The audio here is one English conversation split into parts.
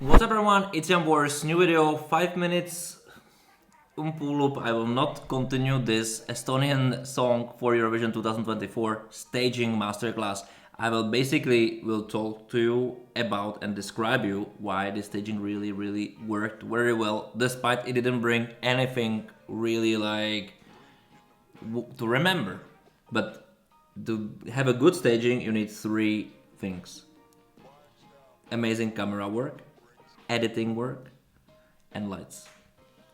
What's up everyone, it's Jan Boris, new video, 5 minutes loop. I will not continue this Estonian song for Eurovision 2024 staging masterclass. I will talk to you about and describe you why the staging really worked very well, despite it didn't bring anything really to remember. But to have a good staging you need 3 things: amazing camera work, editing work, and lights.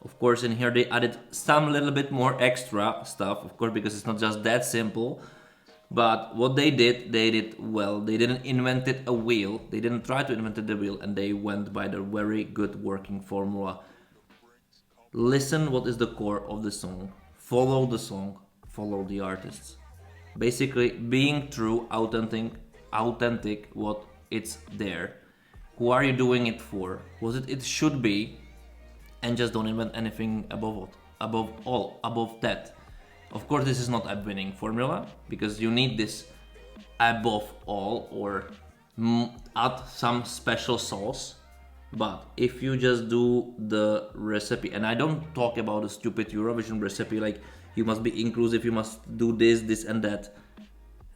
Of course, in here they added some little bit more extra stuff, of course, because it's not just that simple. But what they did well. They didn't invent a wheel, they didn't try to invent the wheel, and they went by the very good working formula. Listen what is the core of the song, follow the song, follow the artists. Basically, being true, authentic what it's there. Who are you doing it for? Was it should be, and just don't invent anything above that. Of course, this is not a winning formula, because you need this above all, or add some special sauce. But if you just do the recipe, and I don't talk about a stupid Eurovision recipe like you must be inclusive, you must do this and that,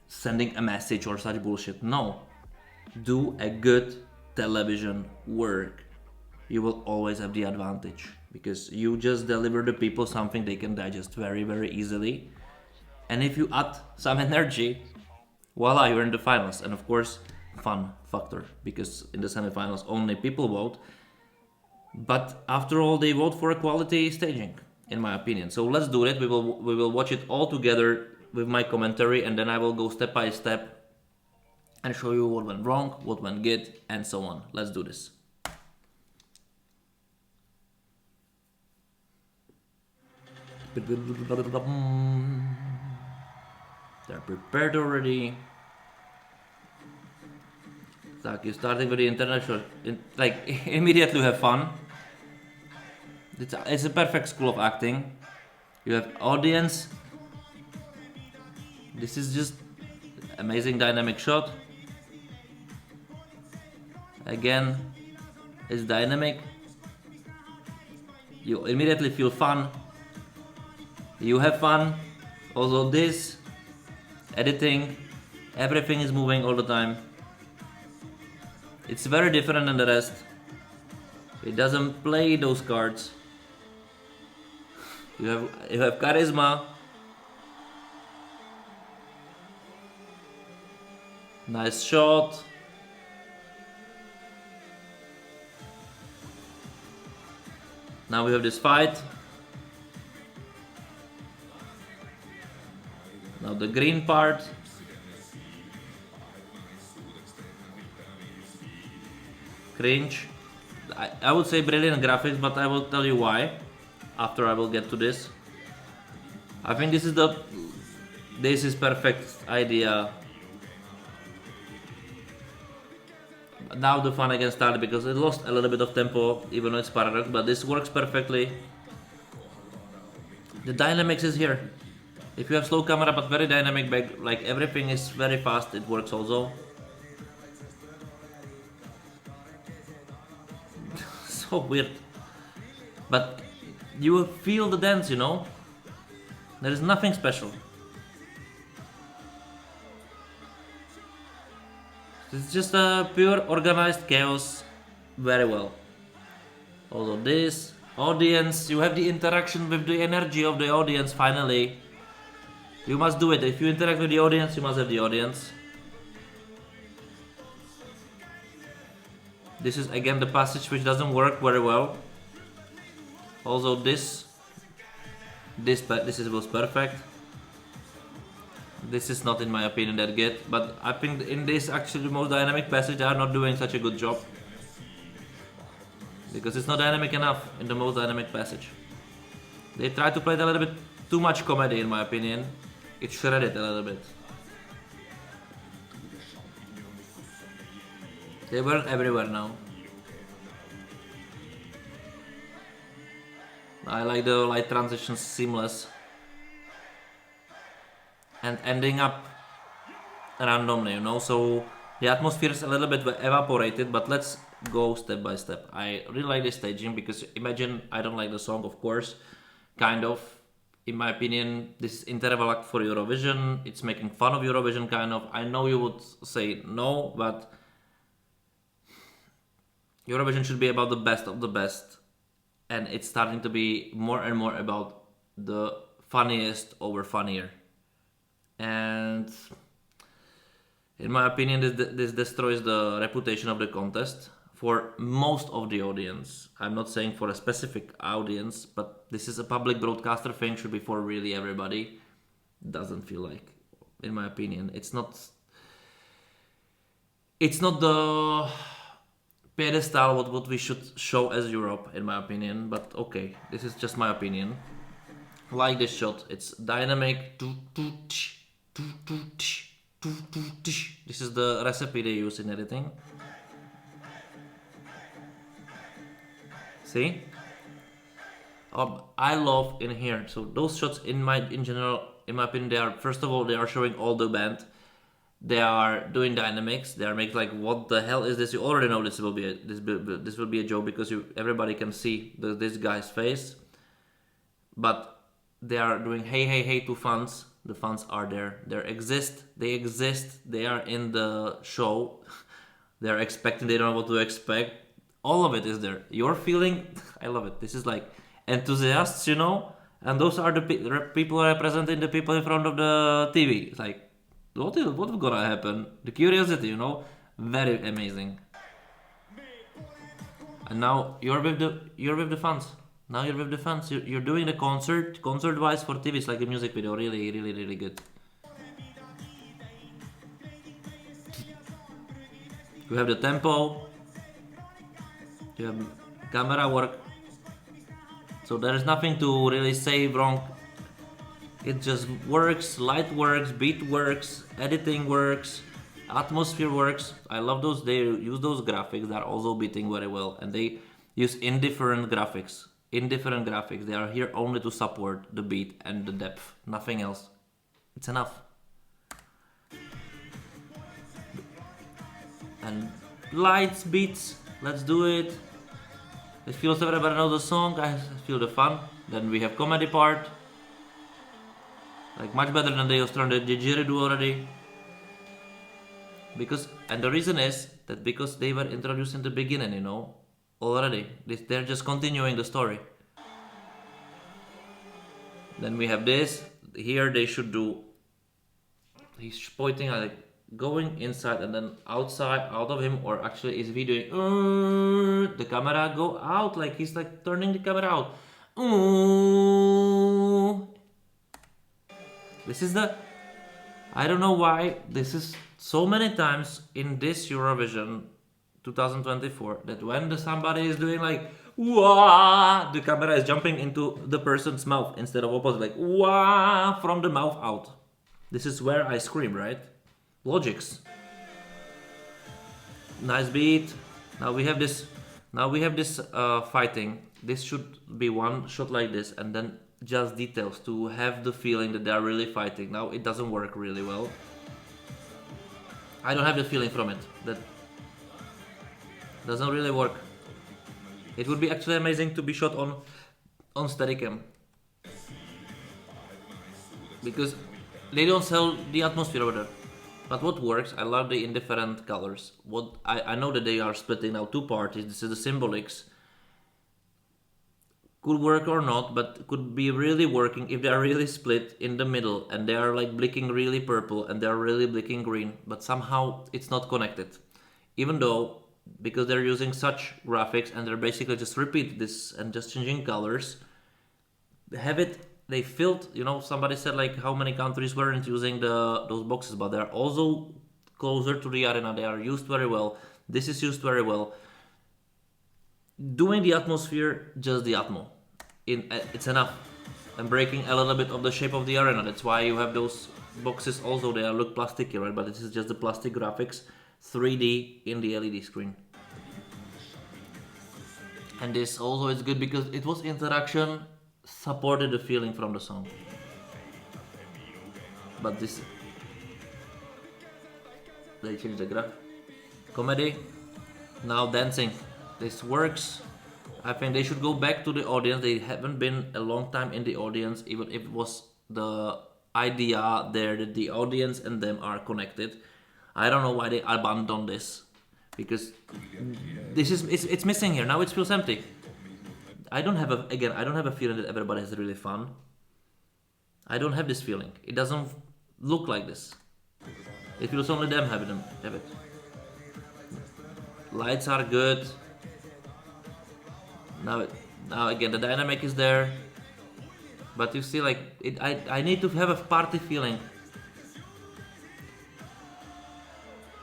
sending a message or such bullshit. No, do a good television work. You will always have the advantage, because you just deliver the people something they can digest very easily. And if you add some energy, voila, you're in the finals. And of course, fun factor, because in the semifinals only people vote. But after all, they vote for a quality staging, in my opinion. So let's do it. We will watch it all together with my commentary, and then I will go step by step and show you what went wrong, what went good, and so on. Let's do this. They're prepared already. Like, you're starting with the international, immediately have fun. It's a perfect school of acting. You have audience. This is just amazing dynamic shot. Again, it's dynamic. You immediately feel fun. You have fun. Also this, editing, everything is moving all the time. It's very different than the rest. It doesn't play those cards. You have charisma. Nice shot. Now we have this fight. Now the green part. Cringe. I would say brilliant graphics, but I will tell you why after I will get to this. I think this is perfect idea. Now the fun again started, because it lost a little bit of tempo, even though it's paradox, but this works perfectly. The dynamics is here. If you have slow camera but very dynamic back, like everything is very fast, it works also. So weird. But you will feel the dance, you know? There is nothing special. It's just a pure organized chaos, very well. Although this audience, you have the interaction with the energy of the audience finally. You must do it. If you interact with the audience, you must have the audience. This is again the passage which doesn't work very well. Also this was perfect. This is not, in my opinion, that good, but I think in this actually the most dynamic passage they are not doing such a good job, because it's not dynamic enough in the most dynamic passage. They try to play it a little bit too much comedy, in my opinion. It shredded a little bit. They weren't everywhere now. I like the light transitions, seamless. And ending up randomly, you know, so the atmosphere is a little bit evaporated, but let's go step by step. I really like the staging because imagine I don't like the song, of course, kind of. In my opinion, this is interval act for Eurovision. It's making fun of Eurovision, kind of. I know you would say no, but Eurovision should be about the best of the best, and it's starting to be more and more about the funniest over funnier. And in my opinion, this destroys the reputation of the contest for most of the audience. I'm not saying for a specific audience, but this is a public broadcaster thing, should be for really everybody. Doesn't feel like, in my opinion. It's not the pedestal what we should show as Europe, in my opinion, but okay, this is just my opinion. Like this shot, it's dynamic. This is the recipe they use in editing. See? I love in here. So those shots in general, in my opinion, they are, first of all, they are showing all the band. They are doing dynamics. They are making like, what the hell is this? You already know this will be a joke because everybody can see this guy's face. But they are doing hey to fans. The fans are there. They exist. They are in the show. They are expecting. They don't know what to expect. All of it is there. Your feeling, I love it. This is like enthusiasts, you know, and those are the people representing the people in front of the TV. It's like, what's gonna happen? The curiosity, you know, very amazing. And now you're with the fans. Now you're with the fans. You're doing the concert-wise for TV. It's like a music video. Really, really, really good. You have the tempo. You have camera work. So there is nothing to really say wrong. It just works. Light works. Beat works. Editing works. Atmosphere works. I love those. They use those graphics. They're also beating very well. And they use indifferent graphics. They are here only to support the beat and the depth, nothing else. It's enough. And lights, beats, let's do it. It feels everybody knows the song. I feel the fun. Then we have comedy part, like much better than the didgeridoo already. And the reason is that because they were introduced in the beginning, you know. Already, they're just continuing the story. Then we have this. Here they should do. He's pointing at like going inside and then outside, out of him, or actually is he doing the camera go out, like he's like turning the camera out. This is I don't know why this is so many times in this Eurovision 2024 that when somebody is doing like wah, the camera is jumping into the person's mouth instead of opposite, like wah, from the mouth out. This is where I scream, right? Logics. Nice beat. Now we have this fighting. This should be one shot like this and then just details to have the feeling that they are really fighting. Now it doesn't work really well. I don't have the feeling from it. That doesn't really work. It would be actually amazing to be shot on Steadicam, because they don't sell the atmosphere over there. But what works, I love the indifferent colors. What I know that they are splitting now two parties. This is the symbolics. Could work or not, but could be really working if they are really split in the middle and they are like blinking really purple and they are really blinking green, but somehow it's not connected. Even though, because they're using such graphics and they're basically just repeat this and just changing colors, they filled, you know, somebody said like how many countries weren't using those boxes, but they're also closer to the arena. They are used very well. This is used very well. Doing the atmosphere, just the atmo. It's enough. And breaking a little bit of the shape of the arena. That's why you have those boxes also. They look plasticky, right? But this is just the plastic graphics, 3D in the LED screen. And this also is good because it was interaction, supported the feeling from the song. But this, they changed the graph. Comedy. Now dancing, this works. I think they should go back to the audience. They haven't been a long time in the audience, even if it was the idea there that the audience and them are connected. I don't know why they abandoned this, because this is it's missing here. Now it feels empty. I don't have a feeling that everybody has really fun. I don't have this feeling. It doesn't look like this. It feels only them have it. Lights are good. Now again the dynamic is there. But you see, like I need to have a party feeling.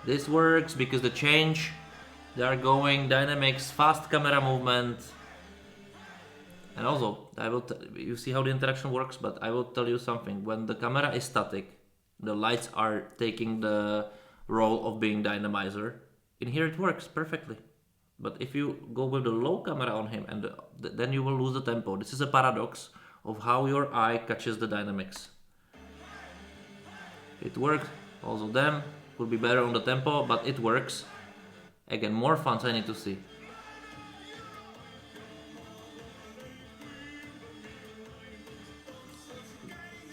This works because the change, they are going dynamics, fast camera movement. And also, you see how the interaction works, but I will tell you something. When the camera is static, the lights are taking the role of being dynamizer. In here it works perfectly. But if you go with the low camera on him, and then you will lose the tempo. This is a paradox of how your eye catches the dynamics. It worked. Also them would be better on the tempo, but it works. Again, more fun I need to see.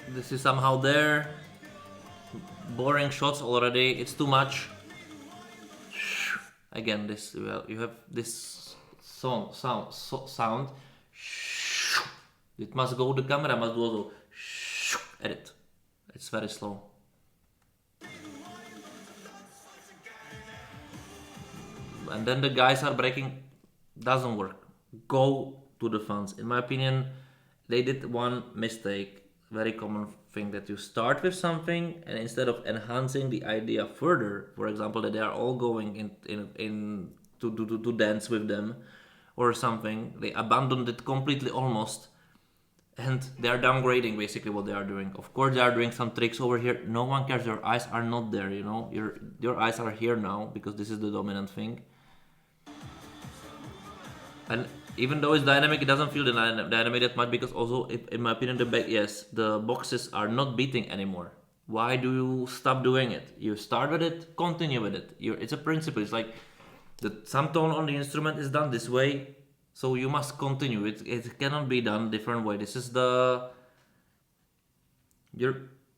This is somehow there. Boring shots already. It's too much. Again, this you have this sound. It must go. The camera must do also edit. It's very slow. And then the guys are breaking. Doesn't work. Go to the fans. In my opinion, they did one mistake. Very common thing that you start with something, and instead of enhancing the idea further, for example, that they are all going in to dance with them or something, they abandoned it completely almost, and they are downgrading basically what they are doing. Of course, they are doing some tricks over here. No one cares. Your eyes are not there. You know, your eyes are here now because this is the dominant thing. And even though it's dynamic, it doesn't feel the dynamic that much, because also, in my opinion, the boxes are not beating anymore. Why do you stop doing it? You start with it, continue with it. It's a principle. It's like some tone on the instrument is done this way, so you must continue. It cannot be done different way. This is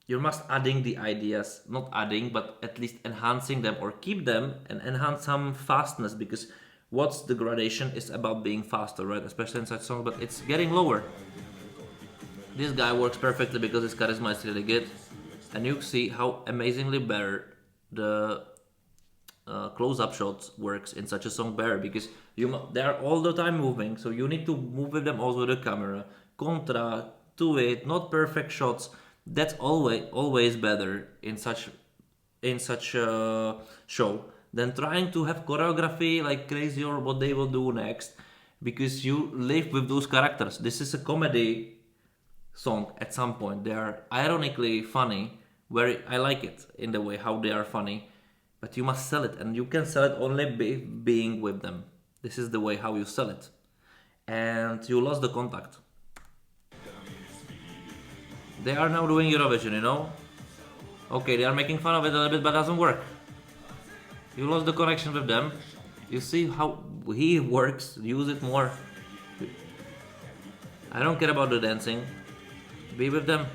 you must adding the ideas, not adding, but at least enhancing them, or keep them and enhance some fastness, because what's the gradation is about being faster, right? Especially in such songs, but it's getting lower. This guy works perfectly because his charisma is really good, and you see how amazingly better the close-up shots works in such a song better, because they are all the time moving, so you need to move with them also with the camera. Contra, to it, not perfect shots. That's always better in such a show than trying to have choreography like crazy or what they will do next, because you live with those characters. This is a comedy song at some point. They are ironically funny, I like it in the way how they are funny, but you must sell it, and you can sell it only being with them. This is the way how you sell it, and you lost the contact. They are now doing Eurovision, you know? Okay, they are making fun of it a little bit, but it doesn't work. You lost the connection with them. You see how he works. Use it more. I don't care about the dancing. Be with them.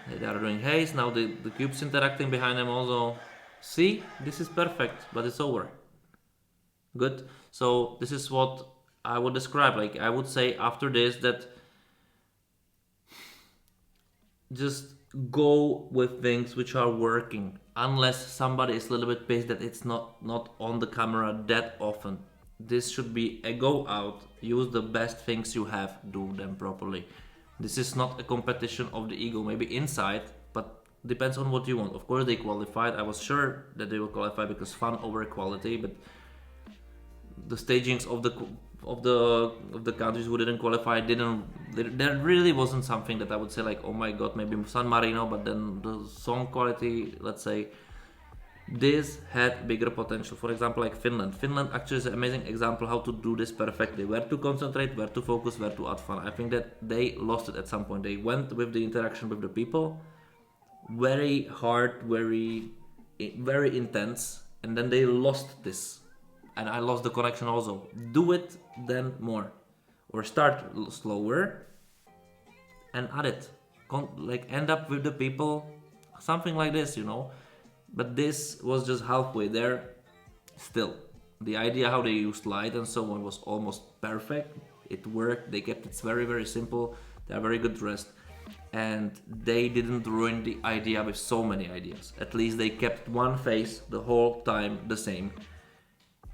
They are doing haze. Now the cube's interacting behind them also. See? This is perfect, but it's over. Good. So this is what I would describe. Like, I would say after this that just go with things which are working, unless somebody is a little bit pissed that it's not on the camera that often. This should be a go out, use the best things you have, do them properly. This is not a competition of the ego, maybe inside, but depends on what you want. Of course they qualified. I was sure that they will qualify because fun over quality, but the stagings of the countries who didn't qualify there really wasn't something that I would say like, oh my god, maybe San Marino, but then the song quality, let's say, this had bigger potential. For example, like Finland actually is an amazing example how to do this perfectly, where to concentrate, where to focus, where to add fun. I think that they lost it at some point. They went with the interaction with the people very hard, very intense, and then they lost this, and I lost the connection also. Do it then more, or start slower and add it. Like end up with the people, something like this, you know. But this was just halfway there. Still, the idea how they used light and so on was almost perfect. It worked. They kept it very, very simple. They are very good dressed, and they didn't ruin the idea with so many ideas. At least they kept one face the whole time the same.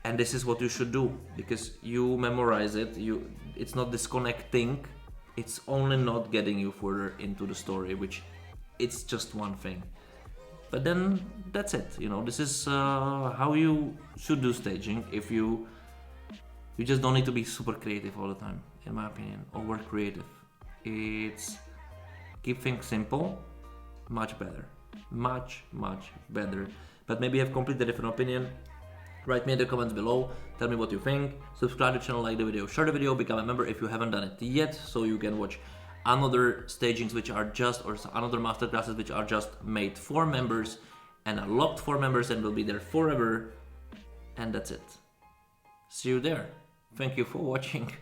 And this is what you should do, because you memorize it. It's not disconnecting. It's only not getting you further into the story, which it's just one thing. But then that's it. You know, this is how you should do staging. If you just don't need to be super creative all the time, in my opinion, over creative. It's keep things simple, much better, much better. But maybe you have completely different opinion. Write me in the comments below, tell me what you think, subscribe to the channel, like the video, share the video, become a member if you haven't done it yet, so you can watch another stagings which are just, or another masterclasses which are just made for members and unlocked for members and will be there forever. And that's it. See you there. Thank you for watching.